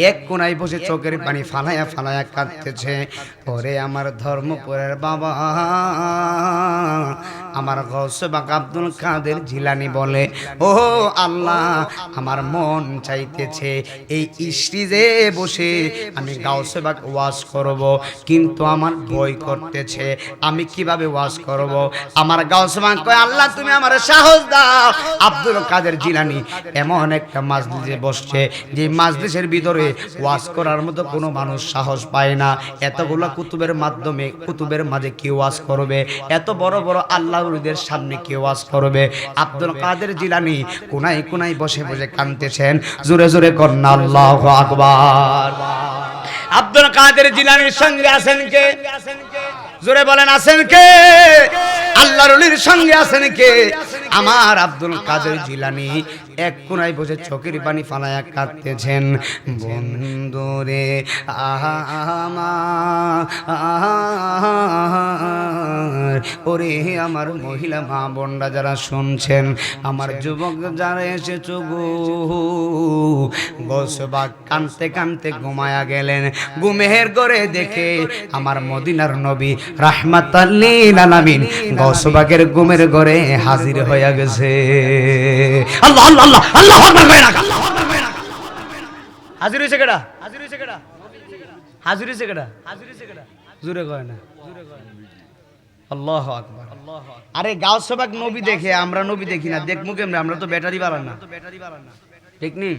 এক কোনায় বসে চোখের পানি ফালায়া ফালায়া কাঁদতেছে। ওরে আমার ধর্মপুরের বাবা, আমার গৌসে পাক আব্দুল কাদের জিলানী বলে, ও আল্লাহ, আমার মন চাইতেছে এই স্টেজে বসে আমি গাউসে পাক ওয়াজ করব, কিন্তু আমার ভয় করতেছে, আমি কিভাবে ওয়াজ করব? আমার গাউসে পাক কয়, আল্লাহ তুমি আমার সাহস দাও। আব্দুল কাদের জিলানী এমন একটা মাজলিসে বসছে যে মাজলিসের ভিতরে ওয়াজ করার মতো কোনো মানুষ সাহস পায় না। এতগুলো কুতুবের মাধ্যমে কুতুবের মাঝে কি ওয়াজ করবে? এত বড় বড় আল্লাহর সামনে কি ওয়াজ করবে? আব্দুল কাদের জিলানী কোনায় কোনায় বসে বসে কাঁদতেছেন। জোরে জোরে কন্না আল্লাহু আকবার। আব্দুল কাদের জিলানীর সঙ্গে আছেন কে? জোরে বলেন আছেন কে? আল্লাহর ওলির সঙ্গে আছেন কে? আমার আব্দুল কাদের জিলানী এক কোনায় বসে চোখের পানি ফালায়া কাঁদতেছেন। বন্ধুরে আমার, ওরে আমার মহিলা মা বোনরা যারা শুনছেন, আমার যুবক যারা এসেছো গো, গৌসে পাক কাঁদতে কাঁদতে ঘুমায়া গেলেন। ঘুমের ঘরে দেখে আমার মদিনার নবী রাহমাতাল লিল আলামিন গৌসে পাকের ঘুমের ঘরে হাজির হয়ে গেছে। আল্লাহ আল্লাহ আল্লাহ আল্লাহু আকবার কয় না? হাজির হইছে কেডা? হাজির হইছে কেডা? হাজির হইছে কেডা? হাজির হইছে কেডা? জোরে কয় না? জোরে কয় না? আল্লাহু আকবার। আরে গাউসে পাক নবী দেখে আমরা নবী দেখি না, দেখমু কেমনে? আমরা তো ব্যাটারি বাড়ান না, ঠিক নি?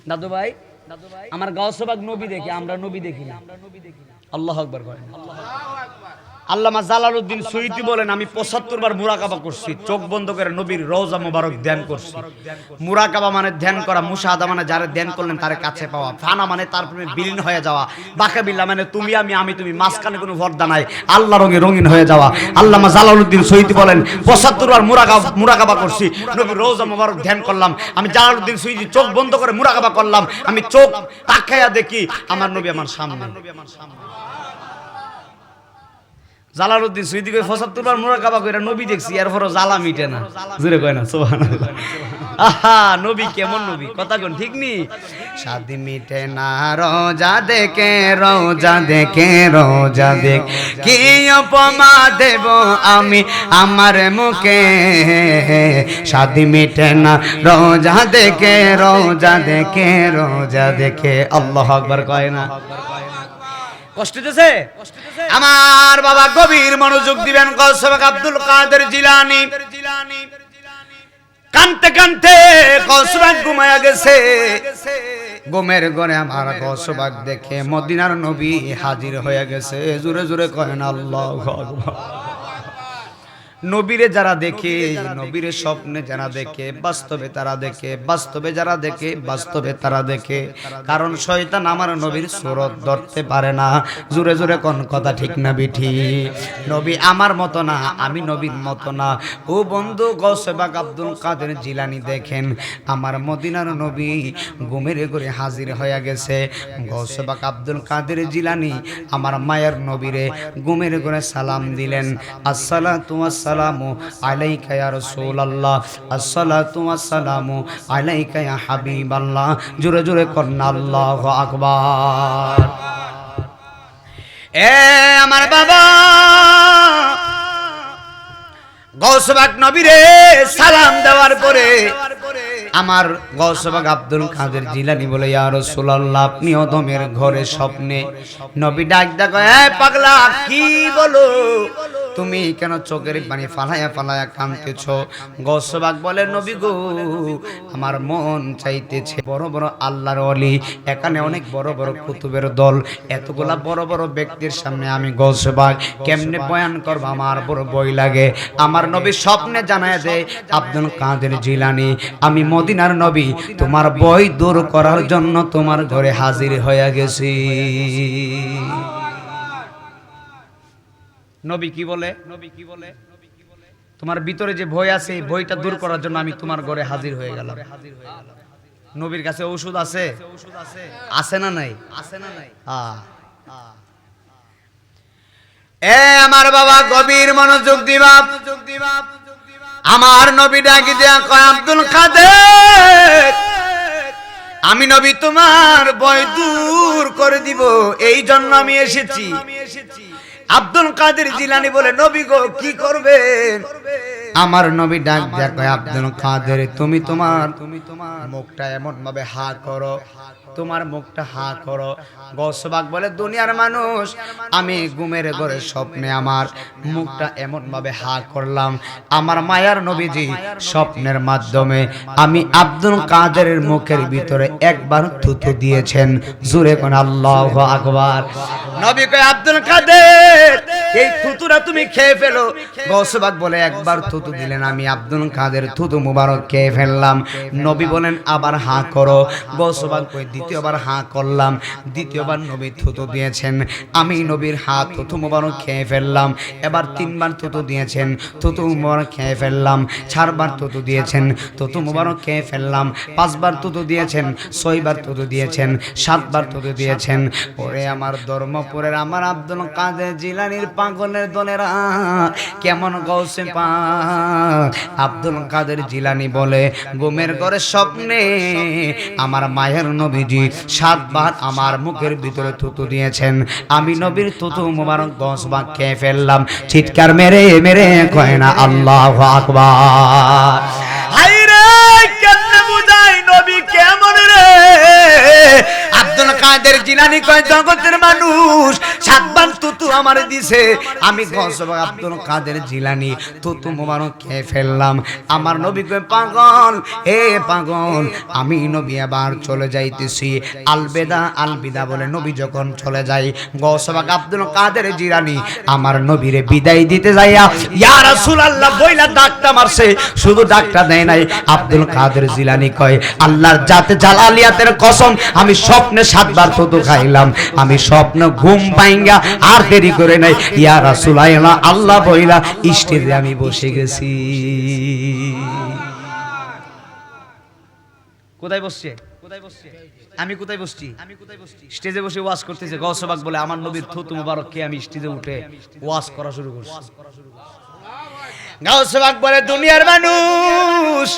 দাদু ভাই, আমার গাউসে পাক নবী দেখে আমরা নবী দেখি না। আল্লাহু আকবার কয় না? আল্লামা জালালউদ্দিন সুয়ুতী বলেন, আমি ৭৫ বার মুরাকাবা করছি, চোখ বন্ধ করে নবীর রওজা মোবারক ধ্যান করছি। মুরাকাবা মানে ধ্যান করা, মুশাহাদা মানে যারা ধ্যান করলেন তার কাছে পাওয়া, ফানা মানে তার প্রেমে বিলীন হয়ে যাওয়া, বাকাবিল্লাহ মানে তুমি আমি আমি তুমি, মাঝখানে কোনো পর্দা নাই, আল্লাহ রঙে রঙিন হয়ে যাওয়া। আল্লামা জালালউদ্দিন সুয়ুতী বলেন, ৭৫ বার মুরাকাবা করছি, নবীর রওজা মোবারক ধ্যান করলাম। আমি জালালউদ্দিন সুয়ুতী চোখ বন্ধ করে মুরাকাবা করলাম, আমি চোখ তাকায়া দেখি আমার নবী আমার সামনে। জালালউদ্দিন সুয়ুতী কই ৭৫ বার মুরাকাবা কইরা নবী দেখছি, এরপরও জ্বালা মিটে না। জোরে কয় না সুবহানাল্লাহ। আহা, নবী কেমন নবী, কথা কোন ঠিক নি? শাদি মিটে না রোজা দেখে, রোজা দেখে, রোজা দেখ, কি উপমা দেব আমি আমার মুখে। শাদি মিটে না রোজা দেখে, রোজা দেখে, রোজা দেখে। আল্লাহু আকবার কয় না? কষ্ট দিতেছে আমার বাবা, গভীর মনোযোগ দিবেন। গৌসে পাক আব্দুল কাদের জিলানী কানতে কানতে গৌসে পাক ঘুমায়া গেছে। ঘুমের ঘরে আমার গৌসে পাক দেখে মদিনার নবী হাজির হয়ে গেছে। জোরে জোরে কহেন আল্লাহু আকবার। নবীরে যারা দেখে, নবীরে স্বপ্নে যারা দেখে, বাস্তবে তারা দেখে, বাস্তবে যারা দেখে, বাস্তবে তারা দেখে। কারণ শয়তান আমার নবীর সুরত ধরতে পারে না। জোরে জোরে কোন কথা ঠিক না বিঠি? নবী আমার মতো না, আমি নবীর মতো না। ও বন্ধু, গৌসে পাক আব্দুল কাদের জিলানী দেখেন আমার মদিনার নবী ঘুমের ঘরে হাজির হয়ে গেছে। গৌসে পাক আব্দুল কাদের জিলানী আমার মায়ের নবীরে ঘুমের ঘরে সালাম দিলেন। আসসালাতু আসসালামু আলাইকা ইয়া রাসূলুল্লাহ, আসসালাতু আসসালামু আলাইকা ইয়া হাবিবাল্লাহ। জোরে জোরে কন্না আল্লাহু আকবার। এ আমার বাবা, গৌসে পাক নবীরে সালাম দেওয়ার পরে আমার গৌসে পাক আব্দুল কাদের জিলানী বলে, ইয়া রাসূলুল্লাহ, আপনি অদমের ঘরে স্বপ্নে। নবী ডাক ডাক, এ পাগলা, কি বলো তুমি? কেন চোখের পানি ফালায়া ফালায়া কাঁদতেছো? গৌসে পাক বলে, নবী গো, আমার মন চাইতেছে বড় বড় আল্লাহর ওলি, এখানে অনেক বড় বড় কুতুবের দল, এতগুলা বড় বড় ব্যক্তির সামনে আমি গৌসে পাক কেমনে বয়ান করব? আমার বড় ভয় লাগে। আমার নবী স্বপ্নে জানায় দেয়, আব্দুল কাদের জিলানী, আমি মদিনার নবী তোমার ভয় দূর করার জন্য তোমার ঘরে হাজির হয়ে গেছি। নবী কি বলে? তোমার ভিতরে যে ভয় আছে, এই ভয়টা দূর করার জন্য আমি তোমার ঘরে হাজির হয়ে গেলাম। নবীর কাছে ঔষধ আছে, আছে না নাই? আছে না নাই? হ্যাঁ, এ আমার বাবা গভীর মনোযোগ দিবা। আমার নবী ডাকি দেয়া কয় আব্দুল কাদের, আমি নবী তোমার ভয় দূর করে দিব, এই জন্য আমি এসেছি। আব্দুল কাদের জিলানী বলে নবী গো কি করবেন? আমার নবী ডাক দেয়া কয় আব্দুল কাদের, তুমি তোমার মুখটা এমন ভাবে হা করো, তোমার মুখটা হা করো। গৌসবাক বলে দুনিয়ার মানুষ, আমি ঘুমের ঘরে স্বপ্নে আমার মুখটা এমন ভাবে হা করলাম, আমার মায়ার নবীজি স্বপ্নের মাধ্যমে আমি আব্দুল কাদেরের মুখের ভিতরে একবার থুতু দিয়েছেন। জোরে কোন আল্লাহু আকবার। নবী কয় আব্দুল কাদের, এই থুতুটা তুমি খেয়ে ফেলো। গৌসবাক বলে একবার থুতু দিলেন, আমি আব্দুল কাদের থুতু মুবারক খেয়ে ফেললাম। নবী বলেন আবার হা করো। গৌসবাক কই দ্বিতীয়বার হা করলাম, দ্বিতীয়বার নবী থুতু দিয়েছেন, আমি নবীর হাত থুতু মুবারক খেয়ে ফেললাম। এবার তিনবার থুতু দিয়েছেন, থুতু মুবারক খেয়ে ফেললাম। চারবার থুতু দিয়েছেন, থুতু মুবারক খেয়ে ফেললাম। পাঁচবার থুতু দিয়েছেন, ছয়বার থুতু দিয়েছেন, সাতবার থুতু দিয়েছেন। পরে আমার ধর্মপুরের আমার আব্দুল কাদের জিলানীর পাগলের দলেরা কেমন গৌসে পাক আব্দুল কাদের জিলানী বলে ঘুমের ঘরে স্বপ্নে আমার মায়ের নবীজি সাতবার আমার মুখের ভিতরে থুতু দিয়েছেন, আমি নবীর থুতু মুবারক 10 ভাগ খেয়ে ফেললাম। চিৎকার মেরে মেরে কয় না আল্লাহু আকবার। হায়রে কেমনে বুঝাই নবী কেমন রে? আব্দুল কাদের জিলানী কয় জগতের মানুষ সাতবার থুতু আমার দিছে, আমি গৌসবাক আব্দুল কাদের জিলানী থুতু মুবারক খেয়ে ফেললাম। আমার নবী কয় পাগল, হে পাগল, আমি নবী আবার চলে যাইতেছি। আলবেদা আলবিদা বলে নবী যখন চলে যায়, গৌসবাক আব্দুল কাদের জিলানী আমার নবীরে বিদায় দিতে যাইয়া ইয়া রাসূলুল্লাহ বইলা ডাকটা মারছে, শুধু ডাকটা দেয় নাই। আব্দুল কাদের জিলানী কয় আল্লাহর জাতে জালালিয়াতের কসম, আমি স্বপ্নে সাতবার থুতু খাইলাম, আমি স্বপ্ন ঘুম ভাঙ্গা আর দেরি করে নাই ইয়া রাসূলুল্লাহ আল্লাহ বইলা স্টেজে আমি বসে গেছি। কোথায় বসছে? আমি কোথায় বসছি? স্টেজে বসে ওয়াজ করতেছে। গৌসবাক বলে আমার নবীর থুতু মুবারক খেয়ে আমি স্টেজে উঠে ওয়াজ করা শুরু করছি। গৌসবাক বলে দুনিয়ার মানুষ,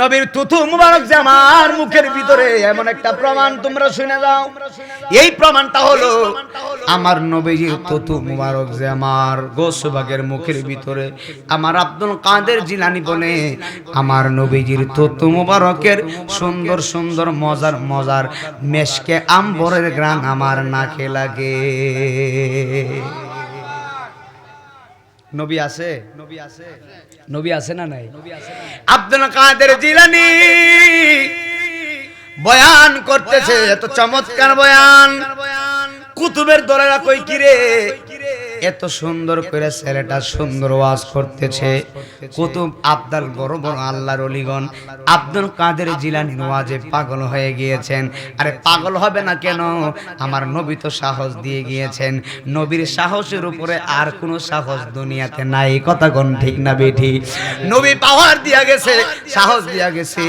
নবীর থুতু মুবারক যে আমার মুখের ভিতরে এমন একটা প্রমাণ তোমরা শুনে যাও। এই প্রমাণটা হলো আমার নবীজির থুতু মুবারক যে আমার গৌসবাকের মুখের ভিতরে, আমার আব্দুল কাদের জিলানী বলে আমার নবীজির থুতু মুবারকের সুন্দর সুন্দর মজার মজার মেশকে আম্বরের গ্রান আমার নাকে লাগে। নবী আছে? নবী আছে না নাই? আব্দুল কাদের জিলানী বয়ান করতেছে, এত চমৎকার বয়ান। কুতুবের দলেরা কই কিরে এত সুন্দর করে ছেলেটা সুন্দর ওয়াজ করতেছে। কুতুব আব্দাল বড় বড় আল্লাহর ওলিগণ আব্দুল কাদের জিলানীর ওয়াজে পাগল হয়ে গিয়েছেন। আরে পাগল হবে না কেন? আমার নবী তো সাহস দিয়ে গিয়েছেন, নবীর সাহসের উপরে আর কোনো সাহস দুনিয়াতে নাই। কথা কোন ঠিক না বেঠি? নবী পাওয়ার দিয়া গেছে, সাহস দিয়া গেছে।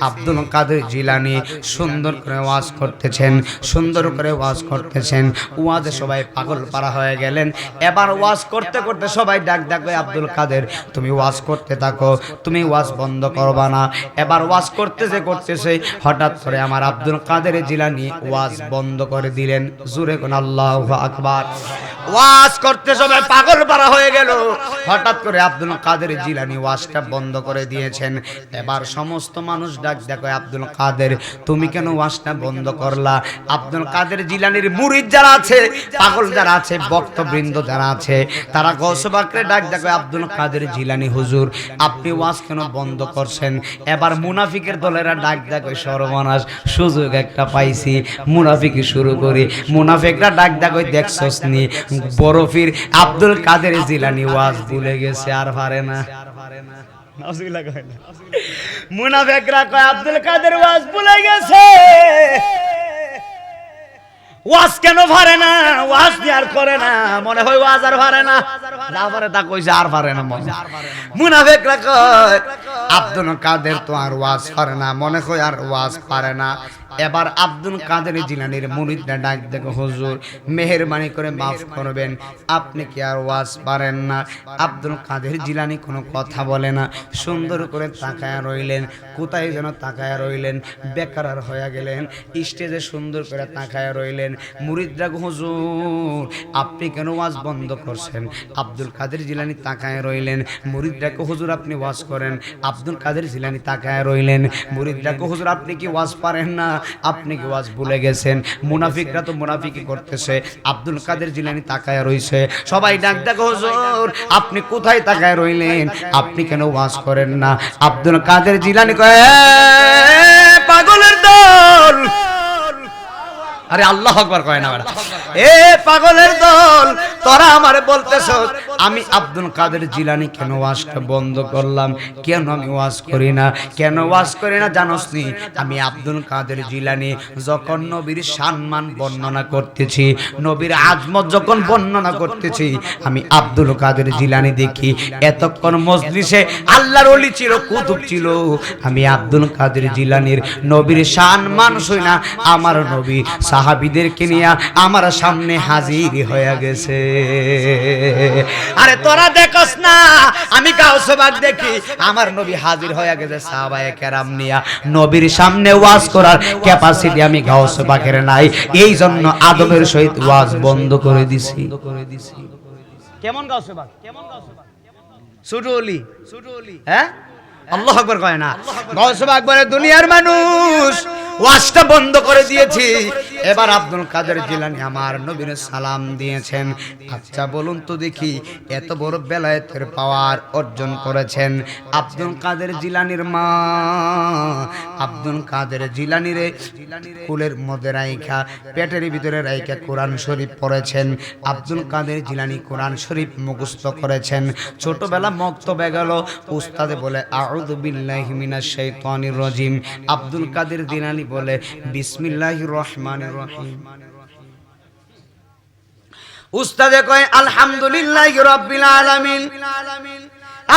আব্দুল কাদের জিলানী সুন্দর করে ওয়াজ করতেছেন, সুন্দর করে ওয়াজ করতেছেন। ওয়াজে সবাই পাগল পারা হয়ে গেলেন। এবার ওয়াজ করতে করতে সবাই ডাক ডাকবে আব্দুল কাদের তুমি ওয়াজ করতে থাকো, তুমি ওয়াজ বন্ধ করবা না। এবার ওয়াজ করতেছে করতেছে হঠাৎ করে আমার আব্দুল কাদের জিলানী ওয়াজ বন্ধ করে দিলেন। জোরে কোন আল্লাহু আকবার। ওয়াজ করতে সবাই পাগল পারা হয়ে গেল। হঠাৎ করে আব্দুল কাদের জিলানী ওয়াজটা বন্ধ করে দিয়েছেন। এবার সমস্ত মানুষ ডাক দেখো আব্দুল কাদের তুমি কেন ওয়াজটা বন্ধ করলা? আব্দুল কাদের জিলানীর মুরিদ যারা আছে, পাগল যারা আছে, ভক্তবৃন্দ যারা আছে, তারা গৌসবাকরে ডাক দেখো আব্দুল কাদের জিলানী হুজুর আপনি ওয়াজ কেন বন্ধ করছেন? এবার মুনাফিকের দলেরা ডাক দেখো সর্বনাশ, সুযোগ একটা পাইছি, মুনাফিকি শুরু করি। মুনাফিকরা ডাক দেখো দেখছস নি বরফির আব্দুল কাদের জিলানী ওয়াজ ভুলে গেছে, আর পারে না। মুনাফিকরা কয় আব্দুল কাদের ওয়াজ ভুলে গেছে, ওয়াজ কেন পারে না? ওয়াজ দিয়ে আর করে না, মনে হয় ওয়াজ আর পারে না। না পারে তা কইছে আর পারে না। মুনাফিকরা কয় আব্দুল কাদের তো আর ওয়াজ পারে না, মনে হয় আর ওয়াজ পারে না। এবার আব্দুল কাদের জিলানীর মুরিদরা ডাক দেখো, হুজুর মেহেরবানি করে মাফ করবেন, আপনি কি আর ওয়াজ পারেন না? আব্দুল কাদের জিলানী কোনো কথা বলে না, সুন্দর করে তাকায়া রইলেন, কোথায় যেন তাকায়া রইলেন, বেকার হয়ে গেলেন, স্টেজে সুন্দর করে তাকায়া রইলেন। মুরিদরা, হুজুর আপনি কেন ওয়াজ বন্ধ করছেন? আব্দুল কাদের জিলানী তাকায়া রইলেন। মুরিদরা, হুজুর আপনি ওয়াজ করেন। আব্দুল কাদের জিলানী তাকায়া রইলেন। মুরিদরা, হুজুর আপনি কি ওয়াজ পারেন না? আপনি কি ওয়াজ ভুলে গেছেন? মুনাফিকরা তো মুনাফিকি করতেছে। আব্দুল কাদের জিলানী তাকায়া রইছে। সবাই ডাক দেখো, হুজুর আপনি কোথায় তাকায়া রইলেন? আপনি কেন ওয়াজ করেন না? আব্দুল কাদের জিলানী কয়, পাগলের দল। আরে আল্লাহু আকবার কয় না বড়, এ পাগলের দল, তোরা আমারে বলতেছ আমি আব্দুল কাদের জিলানী কেন ওয়াজটা বন্ধ করলাম? কেন আমি ওয়াজ করি না? কেন ওয়াজ করি না জানোস নি? আমি আব্দুল কাদের জিলানী যখন নবীর সম্মান বর্ণনা করতেছি, নবীর আজমত যখন বর্ণনা করতেছি, আমি আব্দুল কাদের জিলানী দেখি এতক্ষণ মজলিসে আল্লাহর ওলি ছিল, কুতুব ছিল, আমি আব্দুল কাদের জিলানীর নবীর সম্মান শুই না, আমার নবী সাহাবীদেরকে নিয়ে আমার সামনে হাজির হয়ে গেছে। আরে তোরা দেখোস না আমি গাউসে বাগ দেখি, আমার নবী হাজির হয়ে গেছে সাহাবায়ে কেরাম নিয়া। নবীর সামনে ওয়াজ করার ক্যাপাসিটি আমি গাউসে বাগের নাই, এই জন্য আদবের সহিত ওয়াজ বন্ধ করে দিছি। কেমন গাউসে বাগ? কেমন গাউসে বাগ? ছোট ওলি, হ্যাঁ আল্লাহু আকবার কয় না? গাউসে বাগ বলে দুনিয়ার মানুষ ওয়াজটা বন্ধ করে দিয়েছি। এবার আব্দুল কাদের জিলানী আমার নবীর সালাম দিয়েছেন। আচ্ছা বলুন তো দেখি, এত বড় বেলায়েতের পাওয়ার অর্জন করেছেন আব্দুল কাদের জিলানীর মা আব্দুল কাদের জিলানীর কুলের মধ্যে রাইখা, পেটের ভিতরে রাইখা কোরআন শরীফ পড়েছেন। আব্দুল কাদের জিলানী কোরআন শরীফ মুখস্থ করেছেন। ছোটবেলা মক্তবে গেল, উস্তাদে বলে আউযু বিল্লাহি মিনাশ শাইতানির রাজিম। আব্দুল কাদের জিলানী বলে বিসমিল্লাহির রহমানির রহিম। উস্তাদে কয় আলহামদুলিল্লাহি রাব্বিল আলামিন।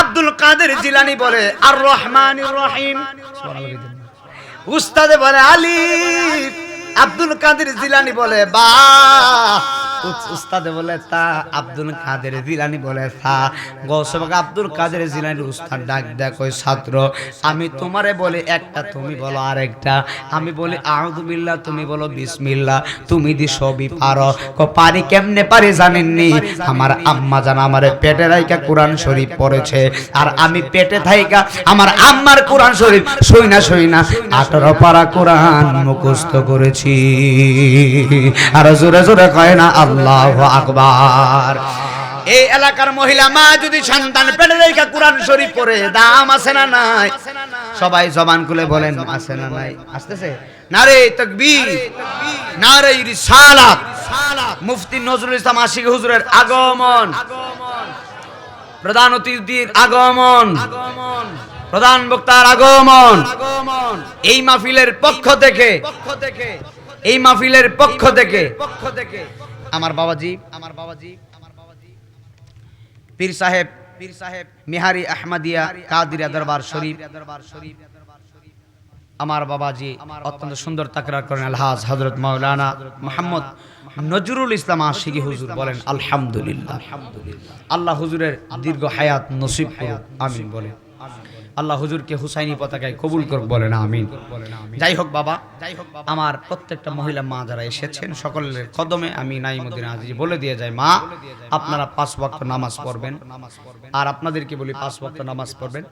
আব্দুল কাদের জিলানী বলে আর রহমানির রহিম। উস্তাদে বলে আলিফ, আব্দুল কাদের জিলানী বলে বা, উস্তাদে বলে তা, আব্দুল কাদের জিলানী বলে সা। গৌসে পাক আব্দুল কাদের জিলানী উস্তাদ ডাক দেয়, কই ছাত্র আমি তোমারে বলি একটা, তুমি বলো আরেকটা। আমি বলি আউযু বিল্লাহ, তুমি বলো বিসমিল্লাহ। তুমি দি সবই পারো। কো পারি, কেমনে পারি জানেননি? আমার আম্মা জান আমারে পেটে রাইখা কোরআন শরীফ পড়েছে, আর আমি পেটে থাইকা আমার আম্মার কোরআন শরীফ শুইনা 18 পারা কোরআন মুখস্থ করেছি। আর জোরে জোরে কয় না আল্লাহু আকবার। এই এলাকার মহিলা মা যদি সন্তান পেটে রেখে কোরআন শরীফ পড়ে, দাম আছে না নাই? সবাই জবান খুলে বলেন আছে না নাই? আসতেছে নারে তাকবীর, নারে রিসালাত। মুফতি নজরুল ইসলাম আশিক হুজুরের আগমন, প্রধান অতিথির আগমন, প্রধান বক্তার আগমন। এই মাহফিলের পক্ষ থেকে, এই মাহফিলের পক্ষ থেকে আমার বাবাজি পীর সাহেব মিহারি আহমদিয়া কাদিরিয়া দরবার শরীফ, আমার বাবাজি অত্যন্ত সুন্দর তাকরার করেন আলহাজ হযরত মাওলানা মুহাম্মদ নজরুল ইসলাম আশিকি হুজুর বলেন আলহামদুলিল্লাহ। আল্লাহ হুজুরের দীর্ঘ হায়াত নসিব করুক, আমিন বলেন। আল্লাহ হুজুরকে হুসাইনি পতাকায় কবুল করুক, বলেন আমিন। যাই হোক বাবা, আমার প্রত্যেকটা মহিলা মা যারা এসেছেন সকলের কদমে আমি নাইমুদ্দিন আজিজ বলে দিয়ে যাই, মা আপনারা 5 ওয়াক্ত নামাজ পড়বেন, আর আপনাদেরকে বলি 5 ওয়াক্ত নামাজ পড়বেন।